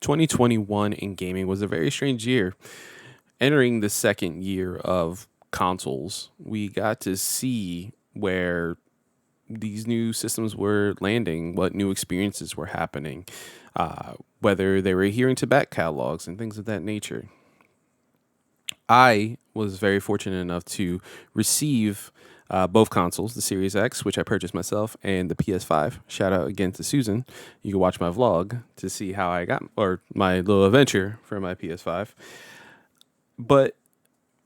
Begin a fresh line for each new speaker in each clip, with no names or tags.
2021 in gaming was a very strange year. Entering the second year of consoles, we got to see where these new systems were landing, what new experiences were happening, whether they were adhering to back catalogs and things of that nature. I was very fortunate enough to receive both consoles, the Series X, which I purchased myself, and the PS5. Shout out again to Susan. You can watch my vlog to see how I got, or my little adventure for my PS5. But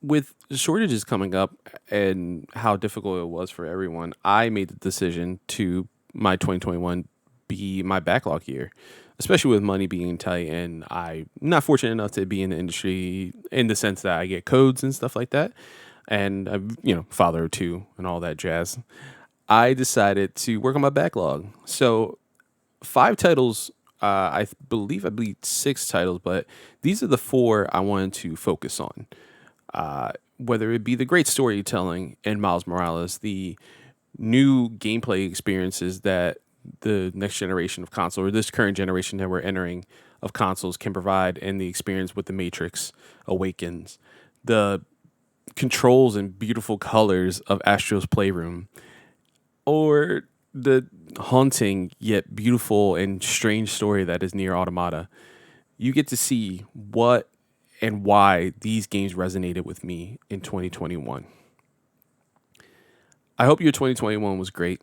with shortages coming up and how difficult it was for everyone, I made the decision to my 2021 be my backlog year, especially with money being tight. And I'm not fortunate enough to be in the industry in the sense that I get codes and stuff like that. And I'm, father of two and all that jazz. I decided to work on my backlog. So 5 titles. I believe six titles, but these are the four I wanted to focus on. Whether it be the great storytelling in Miles Morales, the new gameplay experiences that the next generation of console or this current generation that we're entering of consoles can provide, and the experience with the Matrix Awakens, the controls and beautiful colors of Astros Playroom, or the haunting yet beautiful and strange story that is NieR Automata. You get to see what and why these games resonated with me in 2021. I hope your 2021 was great.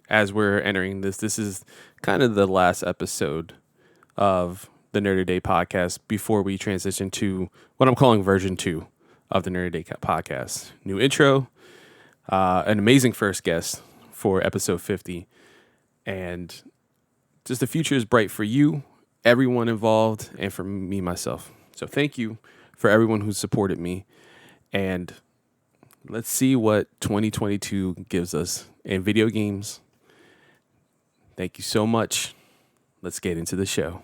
As we're entering this is kind of the last episode of the Nerd Day podcast before we transition to what I'm calling version 2 of the Nerd Day podcast. New intro, an amazing first guest for episode 50, and just the future is bright for you, everyone involved, and for me myself. So thank you for everyone who supported me, and let's see what 2022 gives us in video games. Thank you so much. Let's get into the show.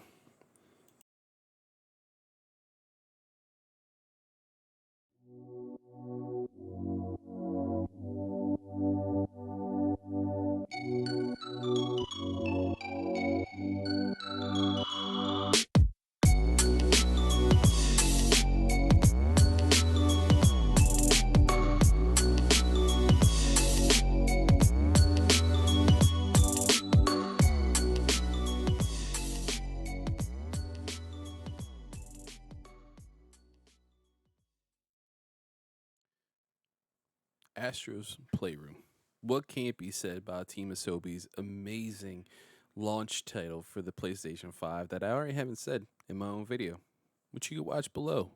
Astros Playroom. What can't be said about Team Asobi's amazing launch title for the PlayStation 5 that I already haven't said in my own video, which you can watch below.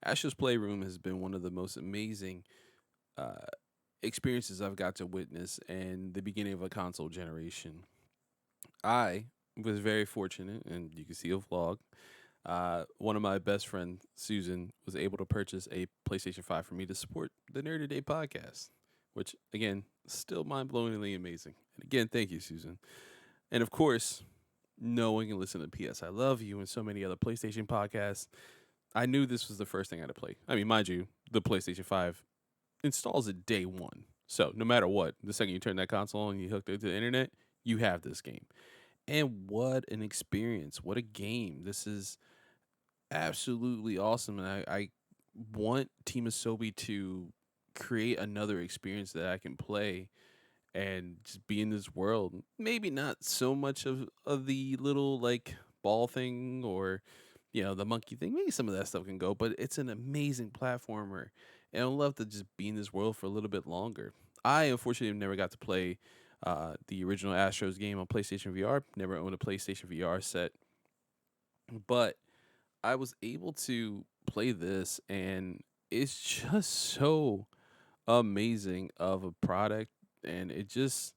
Astros Playroom has been one of the most amazing uh, experiences I've got to witness in the beginning of a console generation. I was very fortunate, and you can see a vlog. One of my best friends, Susan, was able to purchase a PlayStation 5 for me to support the Nerd Day podcast, which, again, still mind blowingly amazing. And again, thank you, Susan. And of course, knowing and listening to PS I Love You and so many other PlayStation podcasts, I knew this was the first thing I had to play. I mean, mind you, the PlayStation 5 installs it day one. So no matter what, the second you turn that console on and you hook it to the internet, you have this game. And what an experience. What a game. This is absolutely awesome. And I want Team Asobi to create another experience that I can play and just be in this world. Maybe not so much of the little like ball thing or the monkey thing. Maybe some of that stuff can go, but it's an amazing platformer. And I'd love to just be in this world for a little bit longer. I unfortunately never got to play the original Astros game on PlayStation VR. Never owned a PlayStation VR set, but I was able to play this, and it's just so amazing of a product, and it's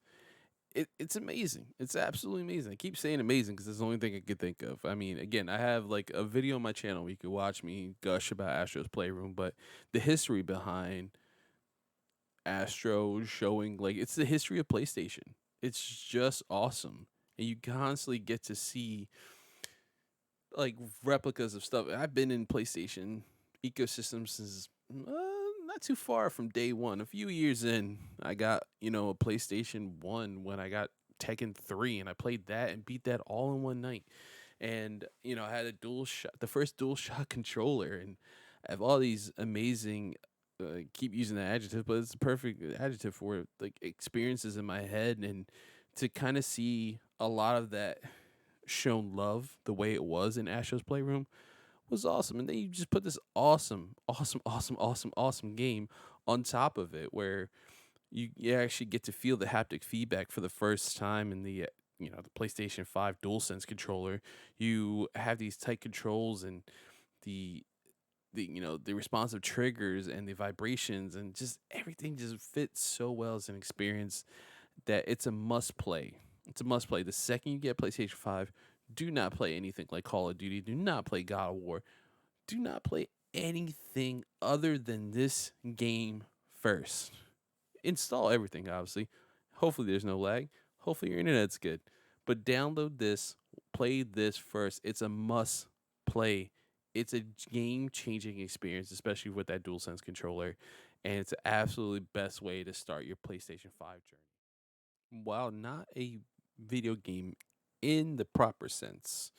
amazing. It's absolutely amazing. I keep saying amazing because it's the only thing I could think of. I mean, again, I have like a video on my channel where you could watch me gush about Astro's Playroom, but the history behind Astro showing, like, it's the history of PlayStation. It's just awesome. And you constantly get to see like replicas of stuff. I've been in PlayStation ecosystem since not too far from day one. A few years in, I got a PlayStation 1 when I got Tekken 3, and I played that and beat that all in one night. and I had a dual shot, the first dual shot controller, and I have all these amazing. Keep using that adjective, but it's the perfect adjective for it, like experiences in my head, and to kind of see a lot of that shown love the way it was in Astros Playroom was awesome. And then you just put this awesome, awesome, awesome, awesome, awesome game on top of it, where you actually get to feel the haptic feedback for the first time in the PlayStation 5 DualSense controller. You have these tight controls, and the the responsive triggers and the vibrations, and just everything just fits so well as an experience that it's a must play. It's a must play. The second you get PlayStation 5, do not play anything like Call of Duty. Do not play God of War. Do not play anything other than this game first. Install everything, obviously. Hopefully, there's no lag. Hopefully, your internet's good. But download this, play this first. It's a must play. It's a game changing experience, especially with that DualSense controller. And it's the absolutely best way to start your PlayStation 5 journey. While not a video game in the proper sense,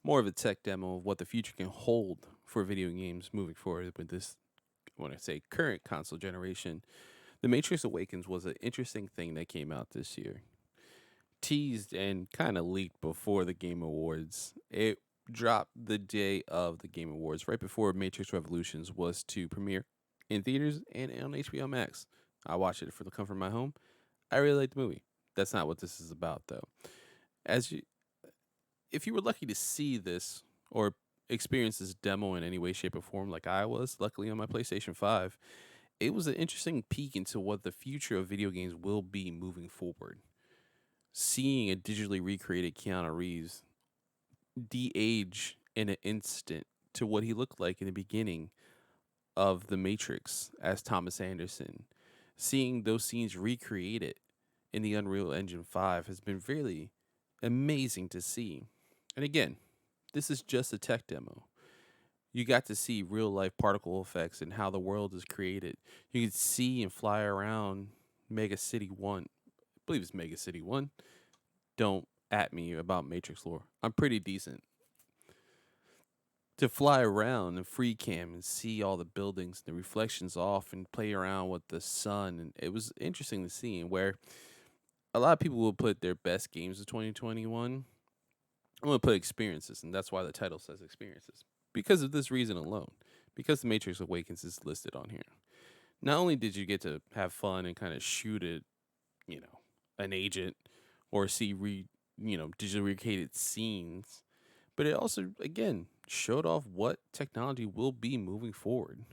more of a tech demo of what the future can hold for video games moving forward with this, when I say current console generation. The Matrix Awakens was an interesting thing that came out this year. Teased and kind of leaked before the Game Awards. It dropped the day of the Game Awards, right before Matrix Revolutions was to premiere in theaters and on HBO Max. I watched it for the comfort of my home. I really liked the movie. That's not what this is about, though. As you, if you were lucky to see this or experience this demo in any way, shape, or form, like I was, luckily on my PlayStation 5, it was an interesting peek into what the future of video games will be moving forward. Seeing a digitally recreated Keanu Reeves de-age in an instant to what he looked like in the beginning of The Matrix as Thomas Anderson, seeing those scenes recreated in the Unreal Engine 5 has been really amazing to see. And again, this is just a tech demo. You got to see real life particle effects and how the world is created. You could see and fly around Mega City 1. I believe it's Mega City 1. Don't at me about Matrix lore. I'm pretty decent. To fly around and free cam and see all the buildings, the reflections off, and play around with the sun. And it was interesting to see, and where a lot of people will put their best games of 2021. I'm going to put experiences, and that's why the title says experiences. Because of this reason alone. Because The Matrix Awakens is listed on here. Not only did you get to have fun and kind of shoot at, an agent or see digitally recreated scenes, but it also, again, showed off what technology will be moving forward.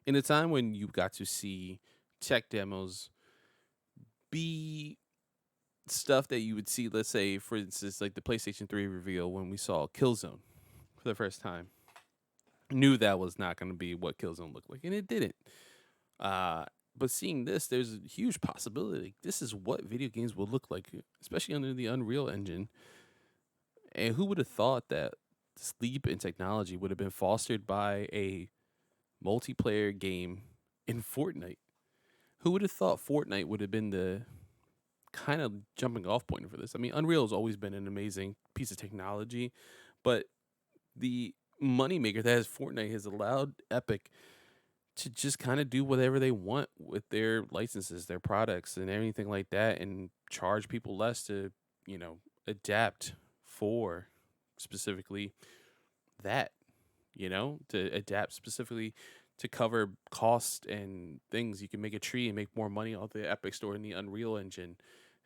In a time when you got to see tech demos be stuff that you would see, let's say, for instance, like the PlayStation 3 reveal when we saw Killzone for the first time. Knew that was not going to be what Killzone looked like, and it didn't. Uh, but seeing this, there's a huge possibility. This is what video games will look like, especially under the Unreal Engine. And who would have thought that this leap in technology would have been fostered by a multiplayer game in Fortnite? Who would have thought Fortnite would have been the kind of jumping off point for this? I mean, Unreal has always been an amazing piece of technology, but the moneymaker that is Fortnite has allowed Epic to just kind of do whatever they want with their licenses, their products, and everything like that, and charge people less to, adapt for specifically that, to adapt specifically to cover cost and things. You can make a tree and make more money off the Epic Store in the Unreal Engine.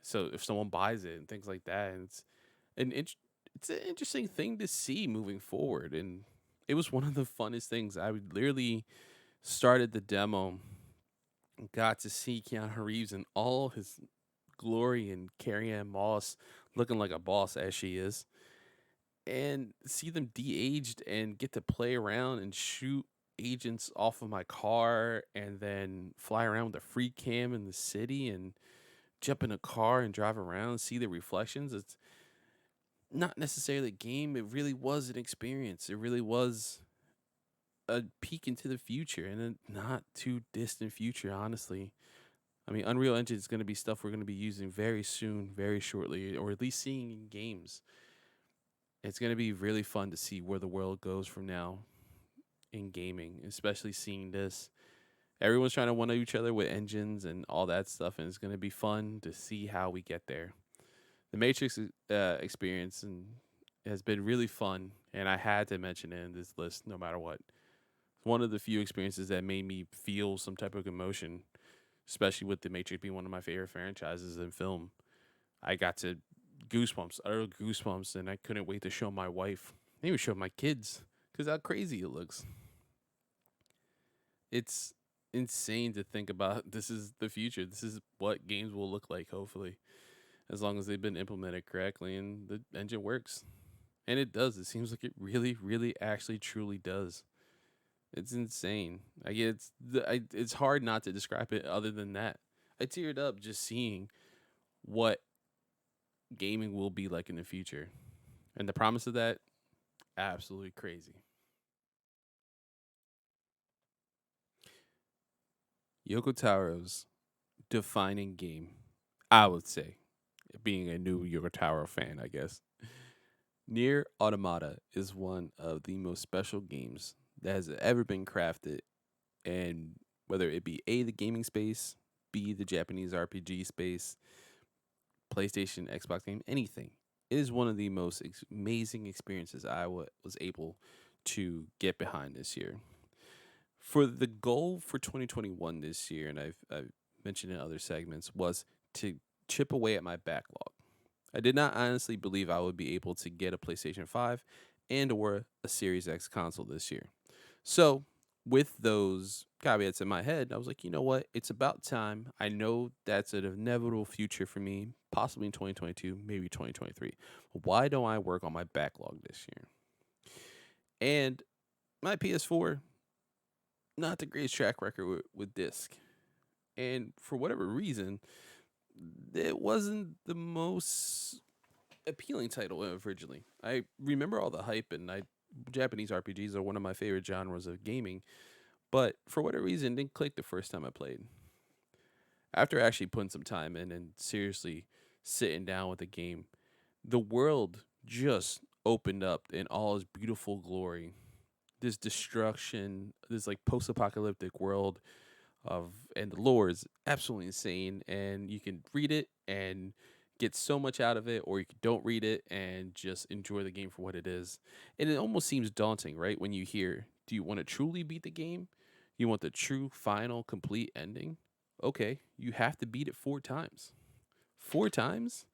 So if someone buys it and things like that, and an it's an interesting thing to see moving forward. And it was one of the funnest things. I would literally started the demo, got to see Keanu Reeves in all his glory and Carrie Ann Moss looking like a boss as she is, and see them de-aged and get to play around and shoot agents off of my car and then fly around with a free cam in the city and jump in a car and drive around and see the reflections. It's not necessarily a game. It really was an experience. It really was a peek into the future and a not too distant future, honestly. I mean, Unreal Engine is going to be stuff we're going to be using very soon, very shortly, or at least seeing in games. It's going to be really fun to see where the world goes from now in gaming, especially seeing this. Everyone's trying to one up each other with engines and all that stuff, and it's going to be fun to see how we get there. The Matrix experience and has been really fun, and I had to mention it in this list no matter what. It's one of the few experiences that made me feel some type of emotion, especially with the Matrix being one of my favorite franchises in film. I got to goosebumps, utter goosebumps, and I couldn't wait to show my wife, maybe show my kids, because how crazy it looks. It's insane to think about. This is the future. This is what games will look like, hopefully, as long as they've been implemented correctly and the engine works. And it does. It seems like it really, really, actually, truly does. It's insane. It's hard not to describe it other than that. I teared up just seeing what gaming will be like in the future, and the promise of that, absolutely crazy. Yoko Taro's defining game, I would say, being a new Yoko Taro fan, I guess. NieR Automata is one of the most special games that has ever been crafted, and whether it be A, the gaming space, B, the Japanese RPG space, PlayStation, Xbox game, anything. It is one of the most amazing experiences was able to get behind this year. For the goal for 2021 this year, and I've mentioned in other segments, was to chip away at my backlog. I did not honestly believe I would be able to get a PlayStation 5 and or a Series X console this year. So, with those caveats in my head, I was like, you know what? It's about time. I know that's an inevitable future for me, possibly in 2022, maybe 2023. Why don't I work on my backlog this year? And my PS4, not the greatest track record with disc. And for whatever reason, it wasn't the most appealing title originally. I remember all the hype, and Japanese RPGs are one of my favorite genres of gaming. But for whatever reason, it didn't click the first time I played. After actually putting some time in and seriously sitting down with the game, the world just opened up in all its beautiful glory. This destruction, this like post-apocalyptic world of, and the lore is absolutely insane. And you can read it and get so much out of it, or you don't read it and just enjoy the game for what it is. And it almost seems daunting, right? When you hear, do you want to truly beat the game? You want the true final complete ending? Okay, you have to beat it 4 times. 4 times?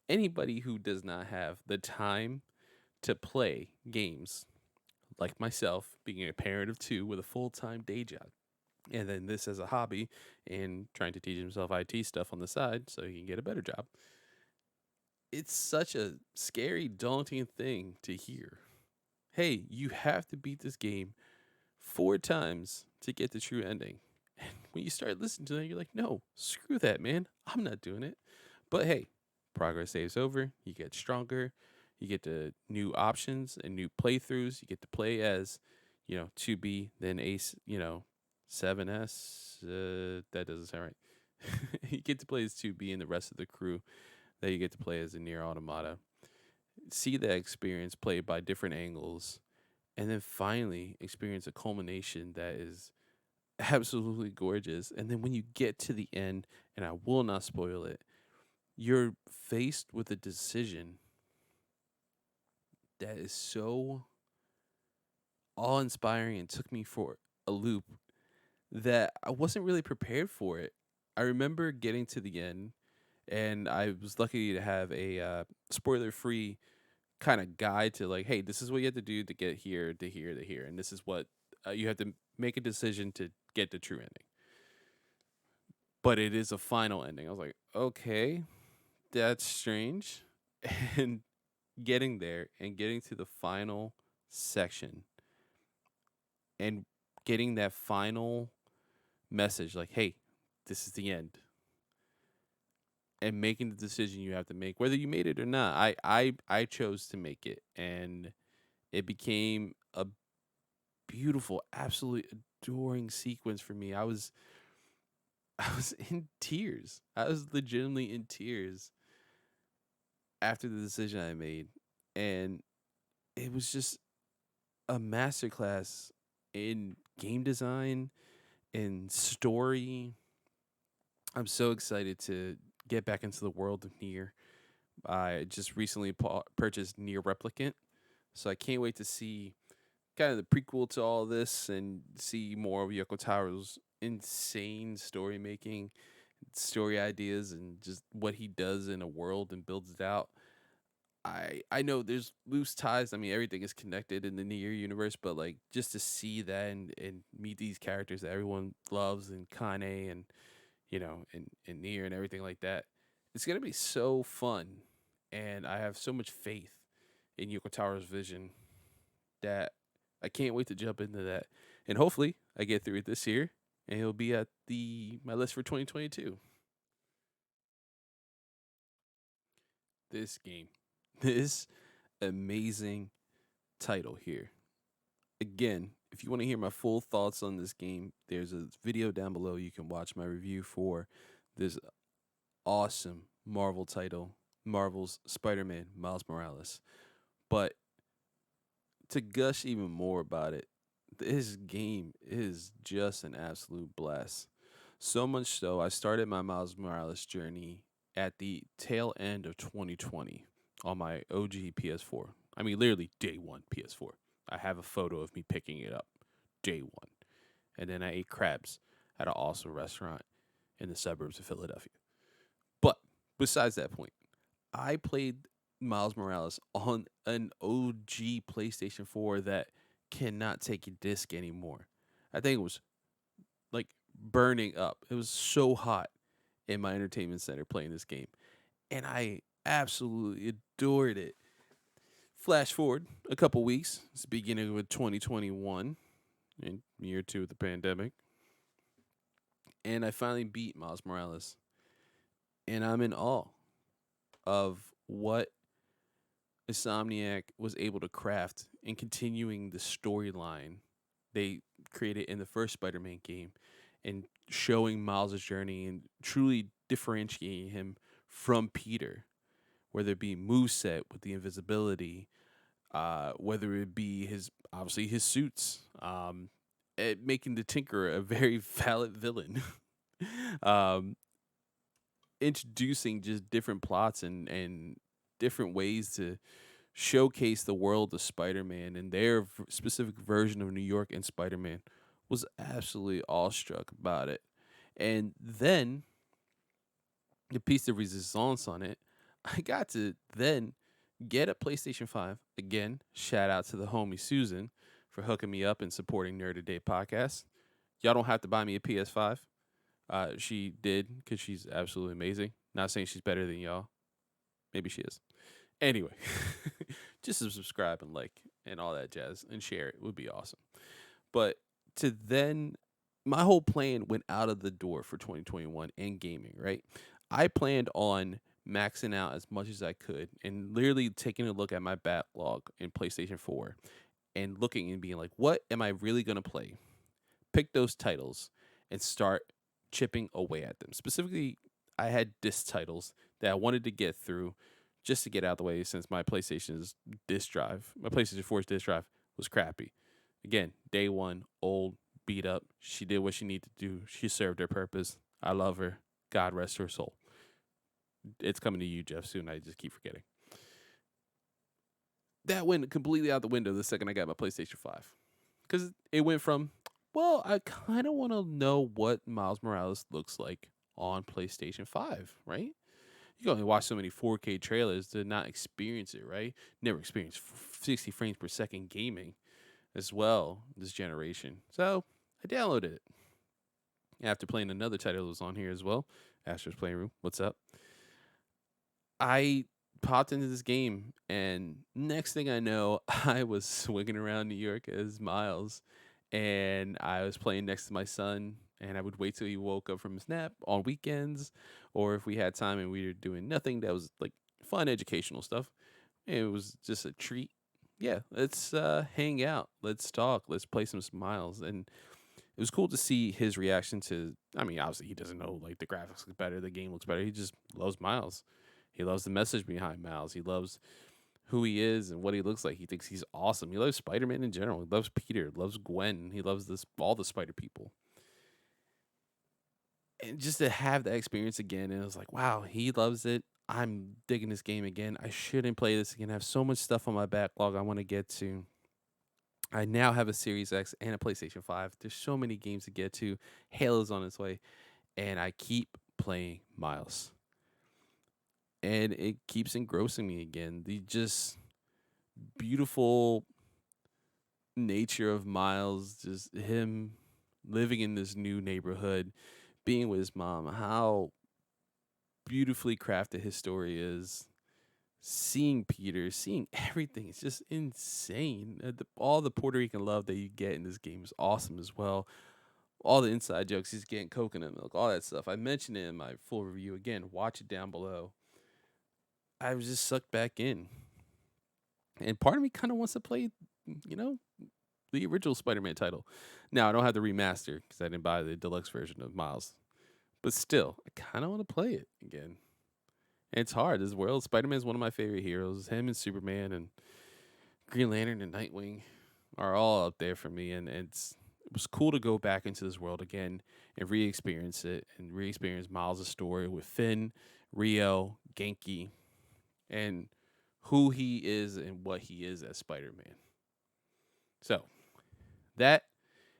Anybody who does not have the time to play games, like myself, being a parent of two with a full time day job, and then this as a hobby and trying to teach himself IT stuff on the side so he can get a better job. It's such a scary, daunting thing to hear. Hey, you have to beat this game 4 times to get the true ending. And when you start listening to that, you're like, no, screw that, man. I'm not doing it. But hey, progress saves over. You get stronger. You get the new options and new playthroughs. You get to play as, 2B, then Ace, 7S. That doesn't sound right. You get to play as 2B and the rest of the crew that you get to play as a NieR Automata. See that experience played by different angles, and then finally experience a culmination that is absolutely gorgeous. And then when you get to the end, and I will not spoil it, you're faced with a decision that is so awe inspiring and took me for a loop that I wasn't really prepared for it. I remember getting to the end, and I was lucky to have a spoiler free kind of guide to, like, hey, this is what you have to do to get here, to here, to here. And this is what you have to make a decision to get the true ending. But it is a final ending. I was like, okay, that's strange. And getting there and getting to the final section and getting that final message, like, hey, this is the end, and making the decision you have to make, whether you made it or not. I chose to make it, and it became a beautiful, absolutely adoring sequence for me. I was in tears. I was legitimately in tears after the decision I made. And it was just a masterclass in game design and story. I'm so excited to get back into the world of NieR. I just recently purchased NieR Replicant, so I can't wait to see kind of the prequel to all this and see more of Yoko Taro's insane story making, story ideas, and just what he does in a world and builds it out. I know there's loose ties. I mean, everything is connected in the NieR universe, but like just to see that and meet these characters that everyone loves and Kane and and NieR and everything like that, it's gonna be so fun. And I have so much faith in Yoko Taro's vision that I can't wait to jump into that. And hopefully I get through it this year and he'll be at the my list for 2022. This game. This amazing title here. Again, if you want to hear my full thoughts on this game, there's a video down below you can watch my review for this awesome Marvel title, Marvel's Spider-Man Miles Morales. But to gush even more about it, this game is just an absolute blast. So much so, I started my Miles Morales journey at the tail end of 2020 on my OG PS4. I mean, literally day one PS4. I have a photo of me picking it up day one. And then I ate crabs at an awesome restaurant in the suburbs of Philadelphia. But besides that point, I played Miles Morales on an OG PlayStation 4 that cannot take a disc anymore. I think it was like burning up. It was so hot in my entertainment center playing this game. And I absolutely adored it. Flash forward a couple weeks, it's the beginning of 2021, in year two of the pandemic. And I finally beat Miles Morales. And I'm in awe of what Insomniac was able to craft in continuing the storyline they created in the first Spider-Man game and showing Miles' journey and truly differentiating him from Peter, whether it be moveset with the invisibility, whether it be his obviously his suits, making the Tinker a very valid villain, um, introducing just different plots and different ways to showcase the world of Spider-Man and their specific version of New York and Spider-Man, was absolutely awestruck about it. And then the piece de resistance on it, I got to then get a PlayStation 5. Again, shout out to the homie Susan for hooking me up and supporting Nerd Today podcast. Y'all don't have to buy me a PS5. She did because she's absolutely amazing. Not saying she's better than y'all. Maybe she is. Anyway, just to subscribe and like and all that jazz and share it would be awesome. But to then, my whole plan went out of the door for 2021 in gaming, right? I planned on maxing out as much as I could and literally taking a look at my backlog in PlayStation 4 and looking and being like, what am I really going to play? Pick those titles and start chipping away at them. Specifically, I had disc titles that I wanted to get through just to get out of the way since my PlayStation 4's disc drive was crappy. Again, day one, old, beat up. She did what she needed to do. She served her purpose. I love her. God rest her soul. It's coming to you, Jeff, soon. I just keep forgetting. That went completely out the window the second I got my PlayStation 5. Because it went from, well, I kind of want to know what Miles Morales looks like on PlayStation 5, right? You can only watch so many 4K trailers to not experience it, right? Never experienced 60 frames per second gaming as well this generation. So I downloaded it. After playing another title that was on here as well, Astros Playroom. What's up? I popped into this game, and next thing I know, I was swinging around New York as Miles, and I was playing next to my son, and I would wait till he woke up from his nap on weekends, or if we had time and we were doing nothing that was like fun educational stuff. It was just a treat. Yeah, let's hang out, let's talk, let's play some Smiles, and it was cool to see his reaction to. I mean, obviously he doesn't know like the graphics look better, the game looks better. He just loves Miles. He loves the message behind Miles. He loves who he is and what he looks like. He thinks he's awesome. He loves Spider-Man in general. He loves Peter, loves Gwen. He loves this all the Spider people. And just to have that experience again, and it was like, wow, he loves it. I'm digging this game again. I shouldn't play this again. I have so much stuff on my backlog I want to get to. I now have a Series X and a PlayStation 5. There's so many games to get to. Halo's on its way. And I keep playing Miles. And it keeps engrossing me again. The just beautiful nature of Miles, just him living in this new neighborhood, being with his mom, how beautifully crafted his story is. Seeing Peter, seeing everything, it's just insane. All the Puerto Rican love that you get in this game is awesome as well. All the inside jokes, he's getting coconut milk, all that stuff. I mentioned it in my full review. Again, watch it down below. I was just sucked back in. And part of me kind of wants to play, you know, the original Spider-Man title. Now I don't have the remaster because I didn't buy the deluxe version of Miles, but still, I kind of want to play it again. And it's hard. This world, Spider-Man is one of my favorite heroes. Him and Superman and Green Lantern and Nightwing are all up there for me. And it was cool to go back into this world again and re-experience it and re-experience Miles' story with Finn, Rio, Genki, and who he is and what he is as Spider-Man. So that,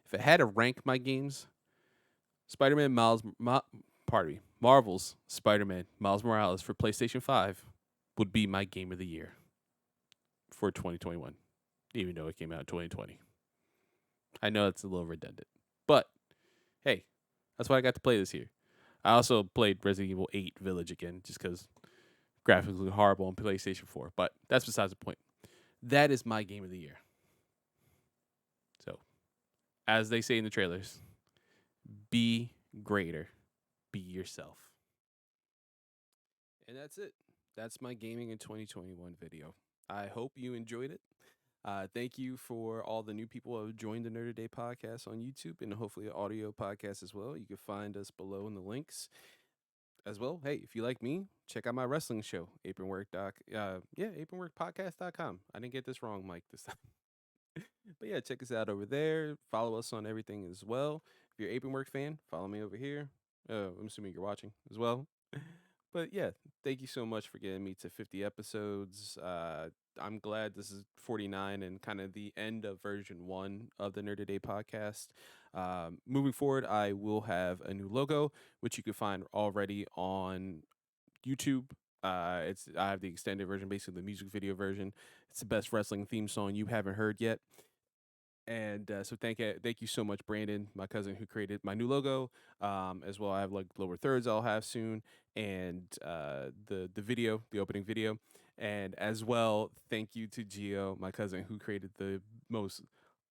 if I had to rank my games, Spider-Man Marvel's Spider-Man Miles Morales for PlayStation 5 would be my game of the year for 2021, even though it came out in 2020. I know it's a little redundant, but hey, that's why I got to play this here. I also played Resident Evil 8 Village again just because graphics look horrible on PlayStation 4, but that's besides the point. That is my game of the year. So, as they say in the trailers, be greater, be yourself. And that's it. That's my gaming in 2021 video. I hope you enjoyed it. Thank you for all the new people who have joined the Nerd Today podcast on YouTube and hopefully an audio podcast as well. You can find us below in the links as well. Hey, if you like me, check out my wrestling show, apronworkpodcast.com. I didn't get this wrong, Mike, this time. But yeah, check us out over there. Follow us on everything as well. If you're an Apron Work fan, follow me over here. I'm assuming you're watching as well. But yeah, thank you so much for getting me to 50 episodes. I'm glad this is 49 and kind of the end of version 1 of the Nerd Today podcast. Moving forward, I will have a new logo, which you can find already on YouTube. I have the extended version, basically the music video version. It's the best wrestling theme song you haven't heard yet. And so thank you so much, Brandon, my cousin who created my new logo. As well, I have like lower thirds I'll have soon, and the video, the opening video, and as well, thank you to Gio, my cousin who created the most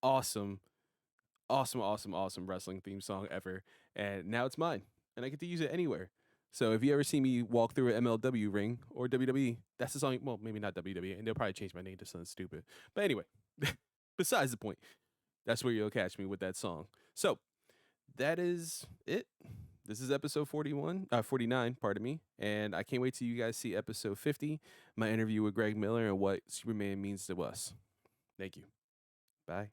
awesome, awesome wrestling theme song ever, and now it's mine, and I get to use it anywhere. So if you ever see me walk through an MLW ring or WWE, that's the song. Well, maybe not WWE, and they'll probably change my name to something stupid. But anyway, besides the point, that's where you'll catch me with that song. So that is it. This is episode 49, pardon me. And I can't wait till you guys see episode 50, my interview with Greg Miller and what Superman means to us. Thank you. Bye.